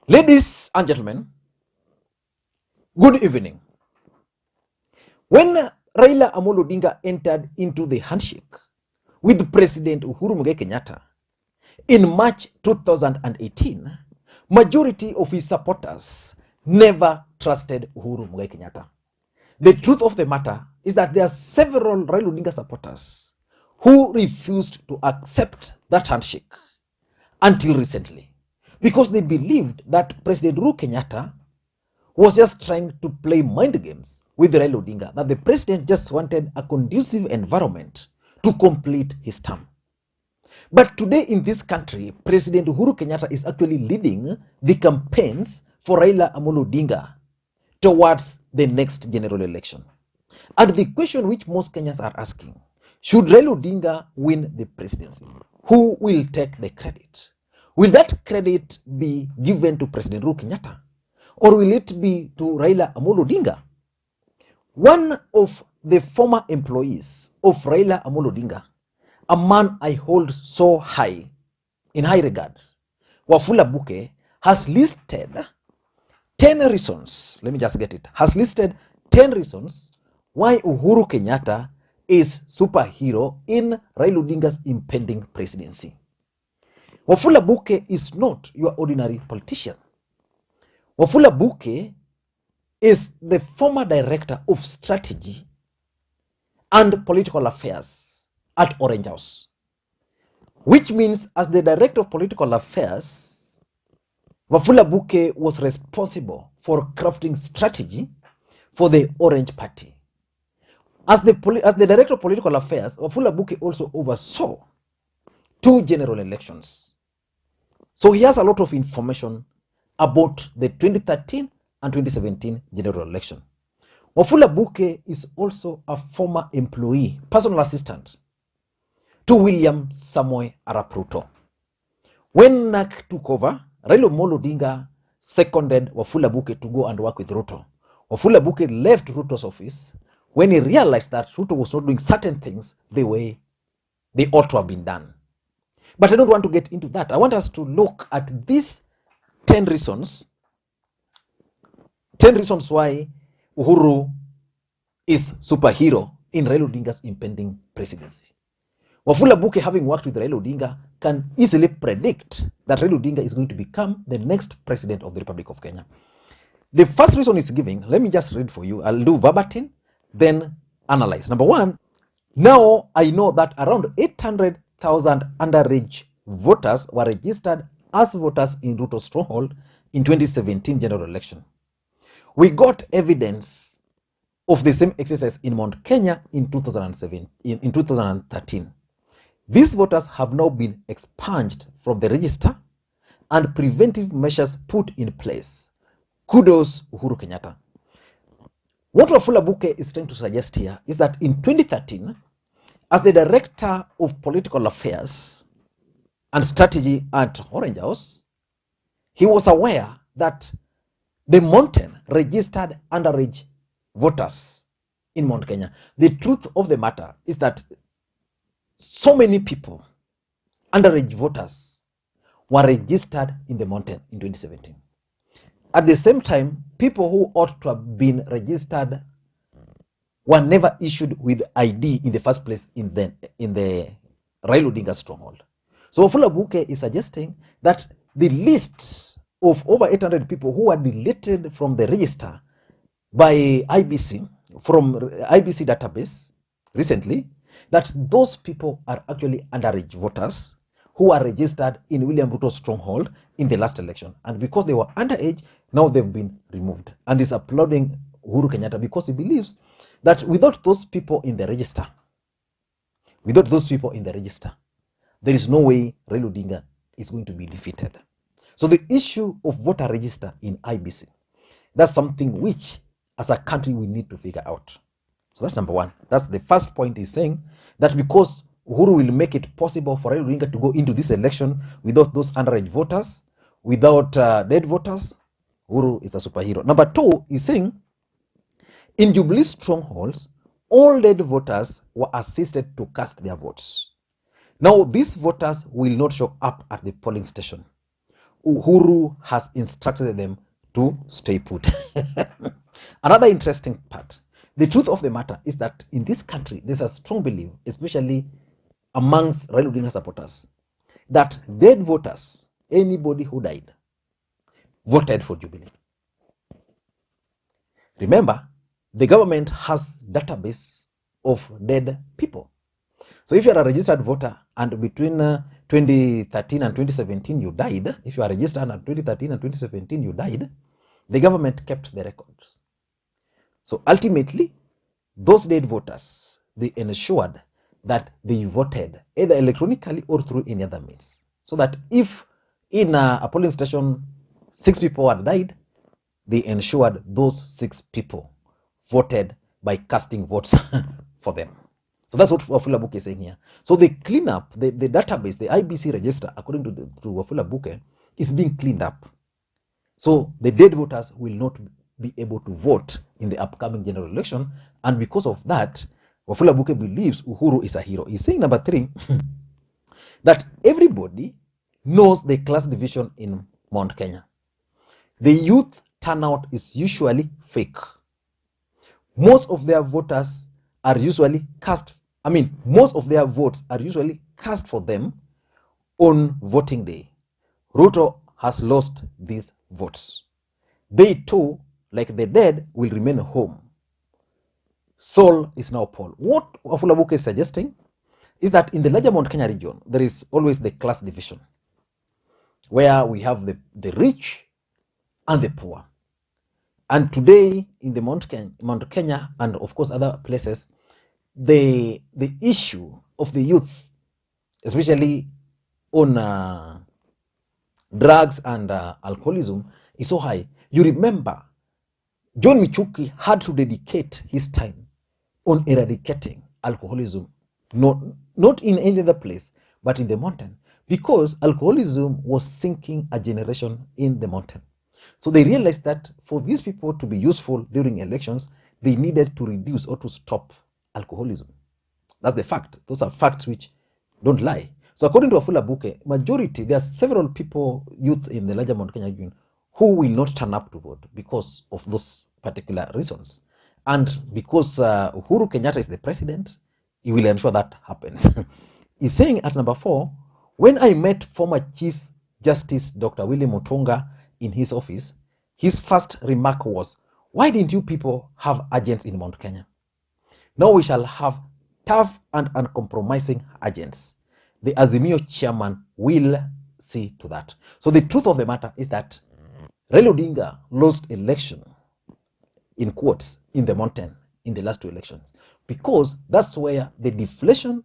Ladies and gentlemen, good evening. When Raila Odinga entered into the handshake with President Uhuru Kenyatta in March 2018, majority of his supporters never trusted Uhuru Kenyatta. The truth of the matter is that there are several Raila Odinga supporters who refused to accept that handshake until recently because they believed that President Uhuru Kenyatta was just trying to play mind games with Raila Odinga, that the president just wanted a conducive environment to complete his term. But today in this country, President Uhuru Kenyatta is actually leading the campaigns for Raila Odinga towards the next general election. And the question which most Kenyans are asking, should Raila Odinga win the presidency, who will take the credit? Will that credit be given to President Uhuru Kenyatta? Or will it be to Raila Odinga? One of the former employees of Raila Odinga, a man I hold so high, in high regards, Wafula Buke, has listed 10 reasons, let me just get it, has listed 10 reasons why Uhuru Kenyatta is superhero in Raila Odinga's impending presidency. Wafula Buke is not your ordinary politician. Wafula Buke is the former director of strategy and political affairs at Orange House, which means as the director of political affairs, Wafula Buke was responsible for crafting strategy for the Orange Party. As the director of political affairs, Wafula Buke also oversaw 2 general elections. So he has a lot of information about the 2013 and 2017 general election. Wafula Buke is also a former employee, personal assistant to William Samoei Arap Ruto. When NAC took over, Raila Odinga seconded Wafula Buke to go and work with Ruto. Wafula Buke left Ruto's office when he realized that Ruto was not doing certain things the way they ought to have been done. But I don't want to get into that. I want us to look at these 10 reasons why Uhuru is superhero in Raila Odinga's impending presidency. Wafula Buke, having worked with Raila Odinga, can easily predict that Raila Odinga is going to become the next president of the Republic of Kenya. The first reason is giving, let me just read for you. I'll do verbatim, then analyze. Number 1, now I know that around 800,000 underage voters were registered as voters in Ruto's stronghold in 2017 general election. We got evidence of the same exercise in Mount Kenya in 2013. These voters have now been expunged from the register and preventive measures put in place. Kudos Uhuru Kenyatta. What Wafula Buke is trying to suggest here is that in 2013, as the director of political affairs and strategy at Orange House, he was aware that the mountain registered underage voters in Mount Kenya. The truth of the matter is that so many people, underage voters, were registered in the mountain in 2017. At the same time, people who ought to have been registered were never issued with ID in the first place in the Raila Odinga stronghold. So Wafula Buke is suggesting that the list of over 800 people who were deleted from the register by IBC, from IBC database recently, that those people are actually underage voters who are registered in William Ruto's stronghold in the last election. And because they were underage, now they've been removed. And is applauding Uhuru Kenyatta because he believes that without those people in the register, there is no way Raila Odinga is going to be defeated. So the issue of voter register in IBC, that's something which as a country we need to figure out. So that's number 1. That's the first point. He's saying that because Uhuru will make it possible for Raila Odinga to go into this election without those underage voters, without dead voters, Uhuru is a superhero. Number 2, he's saying in Jubilee strongholds, all dead voters were assisted to cast their votes. Now, these voters will not show up at the polling station. Uhuru has instructed them to stay put. Another interesting part, the truth of the matter is that in this country, there's a strong belief, especially amongst Raila Odinga supporters, that dead voters, anybody who died, voted for Jubilee. Remember, the government has database of dead people. So if you are a registered voter and between 2013 and 2017 you died, if you are registered in 2013 and 2017 you died, the government kept the records. So ultimately, those dead voters, they ensured that they voted either electronically or through any other means. So that if in a polling station 6 people had died, they ensured those 6 people voted by casting votes for them. So that's what Wafula Buke is saying here. So they clean up the database, the IBC register, according to Wafula Buke, is being cleaned up. So the dead voters will not be able to vote in the upcoming general election. And because of that, Wafula Buke believes Uhuru is a hero. He's saying, number 3, that everybody knows the class division in Mount Kenya. The youth turnout is usually fake. Most of their voters are usually most of their votes are usually cast for them on voting day. Ruto has lost these votes. They too, like the dead, will remain home. Saul is now Paul. What Wafula Buke is suggesting is that in the larger Mount Kenya region, there is always the class division, where we have the rich and the poor. And today, in the Mount Kenya and of course other places, the issue of the youth, especially on drugs and alcoholism, is so high. You remember, John Michuki had to dedicate his time on eradicating alcoholism, not in any other place, but in the mountain, because alcoholism was sinking a generation in the mountain. So they realized that for these people to be useful during elections, they needed to reduce or to stop alcoholism. That's the fact. Those are facts which don't lie. So according to Wafula Buke, majority, there are several people, youth in the larger Mount Kenya region, who will not turn up to vote because of those particular reasons. And because Uhuru Kenyatta is the president, he will ensure that happens. He's saying at number 4, when I met former Chief Justice Dr. William Mutunga in his office, his first remark was, why didn't you people have agents in Mount Kenya? Now we shall have tough and uncompromising agents. The Azimio chairman will see to that. So the truth of the matter is that Raila Odinga lost election, in quotes, in the mountain in the last 2 elections, because that's where the deflation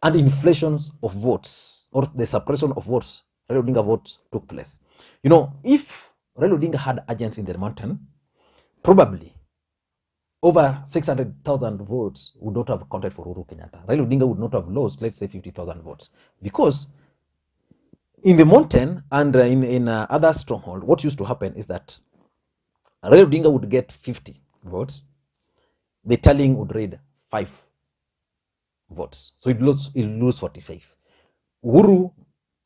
and inflations of votes, or the suppression of votes, Raila Odinga votes, took place. You know, if Raila Odinga had agents in the mountain, probably over 600,000 votes would not have counted for Uhuru Kenyatta. Raila Odinga would not have lost, let's say, 50,000 votes. Because in the mountain and in other stronghold, what used to happen is that Raila Odinga would get 50 votes. The tallying would read 5 votes. So it lose 45. Uhuru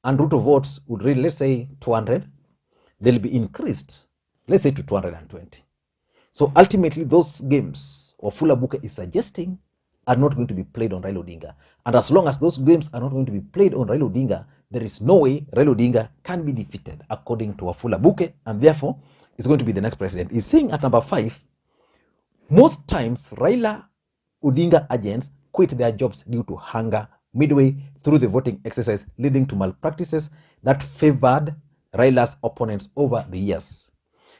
and Ruto votes would read, let's say, 200. They'll be increased, let's say, to 220. So ultimately, those games Wafula Buke is suggesting are not going to be played on Raila Odinga. And as long as those games are not going to be played on Raila Odinga, there is no way Raila Odinga can be defeated, according to Wafula Buke, and therefore is going to be the next president. He's saying at number 5, most times Raila Odinga agents quit their jobs due to hunger midway through the voting exercise, leading to malpractices that favored Raila's opponents over the years.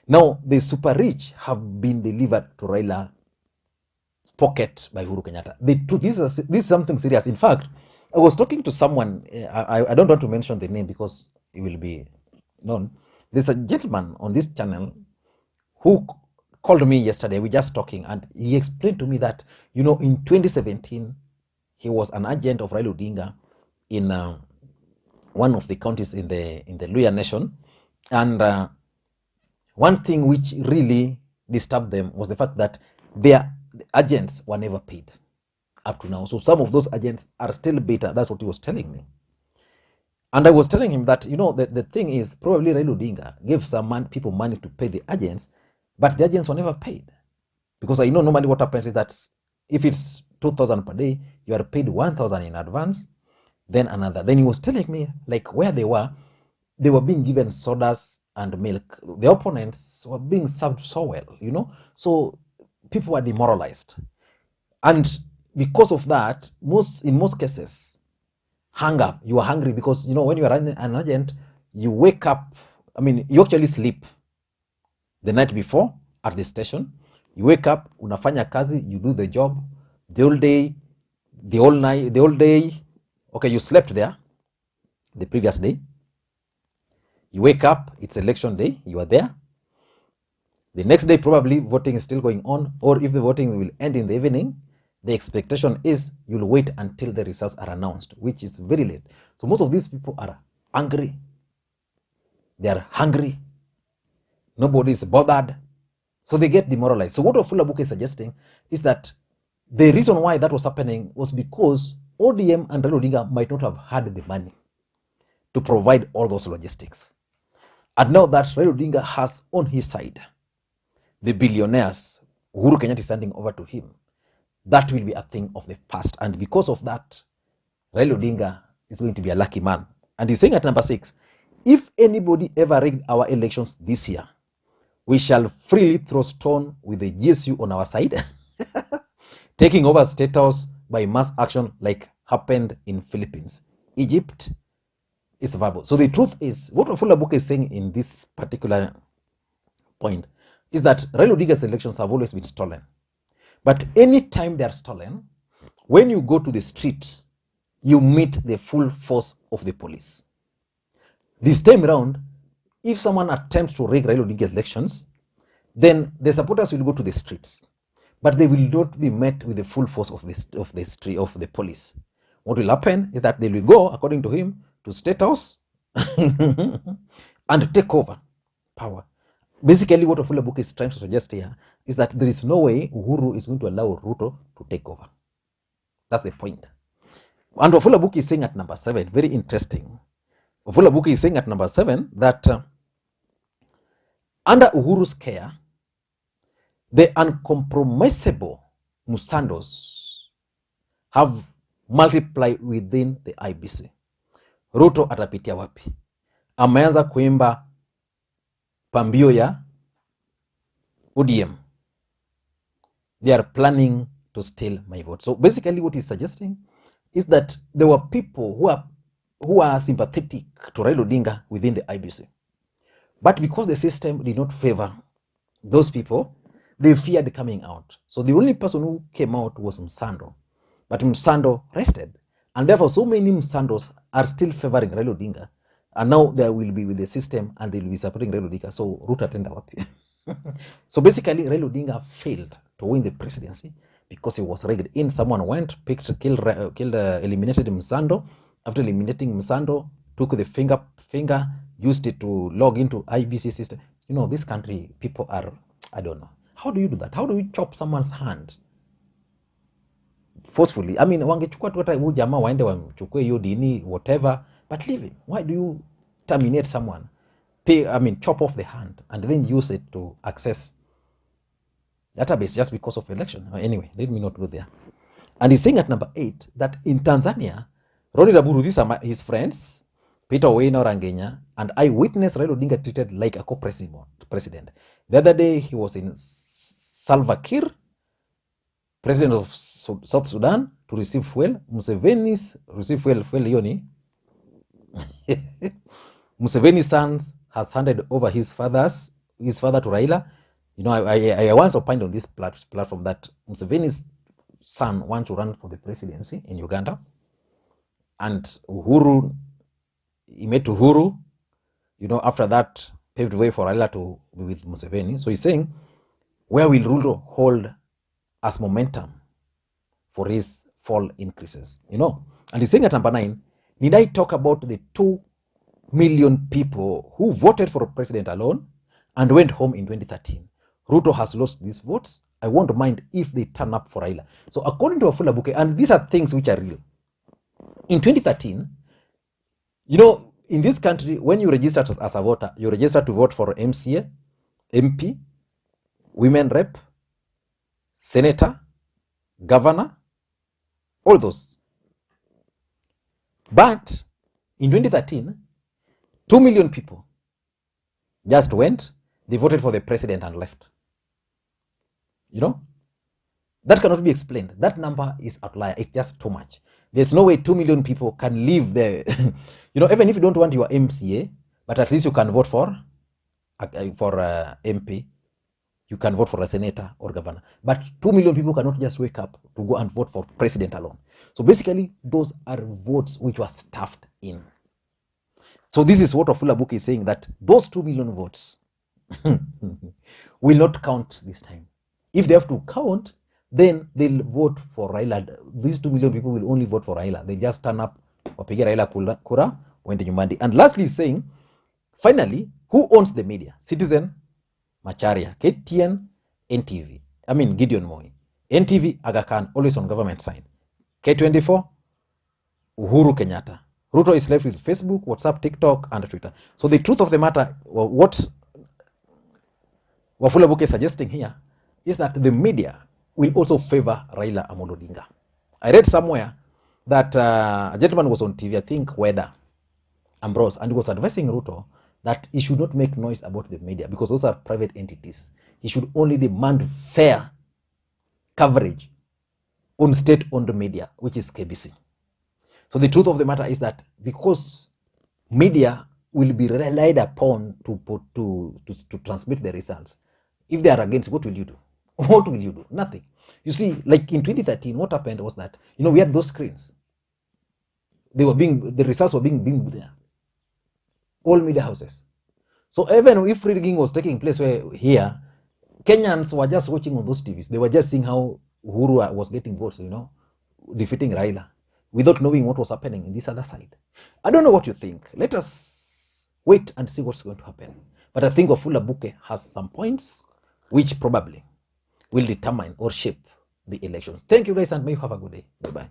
Now, the super rich have been delivered to Raila's pocket by Uhuru Kenyatta. This is something serious. In fact, I was talking to someone, I don't want to mention the name because it will be known. There's a gentleman on this channel who called me yesterday. We just talking, and he explained to me that, you know, in 2017, he was an agent of Raila Odinga in one of the counties in the Luhya Nation, and one thing which really disturbed them was the fact that their agents were never paid up to now. So some of those agents are still bitter. That's what he was telling me. And I was telling him that, the thing is, probably Raila Odinga gave some people money to pay the agents, but the agents were never paid. Because I know normally what happens is that if it's 2,000 per day, you are paid 1,000 in advance, then another. Then he was telling me, like, where they were being given sodas and milk. The opponents were being served so well, so people were demoralized. And because of that, in most cases, hunger, you are hungry because, when you are an agent, you wake up, you actually sleep the night before at the station. You wake up, unafanya kazi, you do the job, the whole day, the whole night, the whole day. Okay, you slept there the previous day. You wake up, it's election day, you are there. The next day, probably voting is still going on, or if the voting will end in the evening, the expectation is you'll wait until the results are announced, which is very late. So most of these people are angry. They are hungry. Nobody is bothered. So they get demoralized. So what Wafula Buke is suggesting is that the reason why that was happening was because ODM and Raila Odinga might not have had the money to provide all those logistics. And now that Raila Odinga has on his side the billionaires, Uhuru Kenyatta is standing over to him, that will be a thing of the past. And because of that, Raila Odinga is going to be a lucky man. And he's saying at number 6, if anybody ever rigged our elections this year, we shall freely throw stone with the GSU on our side, taking over State House by mass action like happened in Philippines. Egypt is verbal. So the truth is, what Wafula Buke is saying in this particular point is that Raila Odinga's elections have always been stolen. But anytime they are stolen, when you go to the street, you meet the full force of the police. This time around, if someone attempts to rig Raila Odinga's elections, then the supporters will go to the streets, but they will not be met with the full force of the police. What will happen is that they will go, according to him, to State House and take over power. Basically, what Wafula Buke is trying to suggest here is that there is no way Uhuru is going to allow Ruto to take over. That's the point. And Wafula Buke is saying at number 7, very interesting. Wafula Buke is saying at number 7 that under Uhuru's care, the uncompromisable Musandos have multiplied within the IBC. Ruto atapitia wapi? Ameanza kuimba pambio ya ODM. They are planning to steal my vote. So basically what he's suggesting is that there were people who are sympathetic to Raila Odinga within the IBC. But because the system did not favor those people, they feared coming out. So the only person who came out was Musando. But Musando rested. And therefore, so many Musandos are still favoring Raila Odinga. And now they will be with the system and they will be supporting Raila Odinga. So Ruto atenda wapi? So basically, Raila Odinga failed to win the presidency because he was rigged in. Someone went, eliminated Musando. After eliminating Musando, took the finger, used it to log into IBC system. This country, people are, I don't know. How do you do that? How do you chop someone's hand forcefully? Wangechukua tu hata huyu jamaa waende wamchukue hiyo dini whatever, but leave him. Why do you terminate someone? Chop off the hand and then use it to access database just because of election. Anyway, let me not go there. And he's saying at number 8 that in Tanzania, Ronnie Raburu, these are his friends, Peter Owino Rangenya, and I witnessed Raila Odinga treated like a co-president. The other day, he was in Salva Kiir, president of South Sudan, to receive fuel. Museveni's receive fuel yoni. Museveni's son has handed over his father to Raila. I once opined on this platform that Museveni's son wants to run for the presidency in Uganda. And Uhuru, he met Uhuru, after that, paved way for Raila to be with Museveni. So he's saying, where will Ruto hold as momentum for his fall increases? And he's saying at number 9, need I talk about the 2 million people who voted for a president alone and went home in 2013? Ruto has lost these votes. I won't mind if they turn up for Raila. So according to Wafula Buke, and these are things which are real. In 2013, in this country, when you register as a voter, you register to vote for MCA, MP, women rep, senator, governor, all those. But in 2013, 2 million people just went, they voted for the president and left. You know, that cannot be explained. That number is outlier. It's just too much. There's no way 2 million people can live there. You know, even if you don't want your MCA, but at least you can vote for MP, you can vote for a senator or governor. But 2 million people cannot just wake up to go and vote for president alone. So basically, those are votes which were stuffed in. So this is what Wafula Book is saying, that those 2 million votes will not count this time. If they have to count, then they'll vote for Raila. These 2 million people will only vote for Raila. They just turn up, wapige Raila kura, wende nyumbani. And lastly, he's saying, finally, who owns the media? Citizen, Macharia, KTN, NTV. I mean, Gideon Moi. NTV, Aga Khan, always on government side. K24, Uhuru Kenyatta. Ruto is left with Facebook, WhatsApp, TikTok, and Twitter. So the truth of the matter, what Wafula Book is suggesting here is that the media will also favor Raila Amolo Odinga. I read somewhere that a gentleman was on TV, I think Weda Ambrose, and he was advising Ruto that he should not make noise about the media because those are private entities. He should only demand fair coverage on state-owned media, which is KBC. So the truth of the matter is that because media will be relied upon to transmit the results, if they are against, what will you do? What will you do? Nothing. You see, like in 2013, what happened was that, you know, we had those screens. The results were being beamed there. All media houses. So even if rigging was taking place here, Kenyans were just watching on those TVs. They were just seeing how Uhuru was getting votes, you know, defeating Raila, without knowing what was happening in this other side. I don't know what you think. Let us wait and see what's going to happen. But I think Wafula Buke has some points which probably will determine or shape the elections. Thank you guys, and may you have a good day. Bye-bye.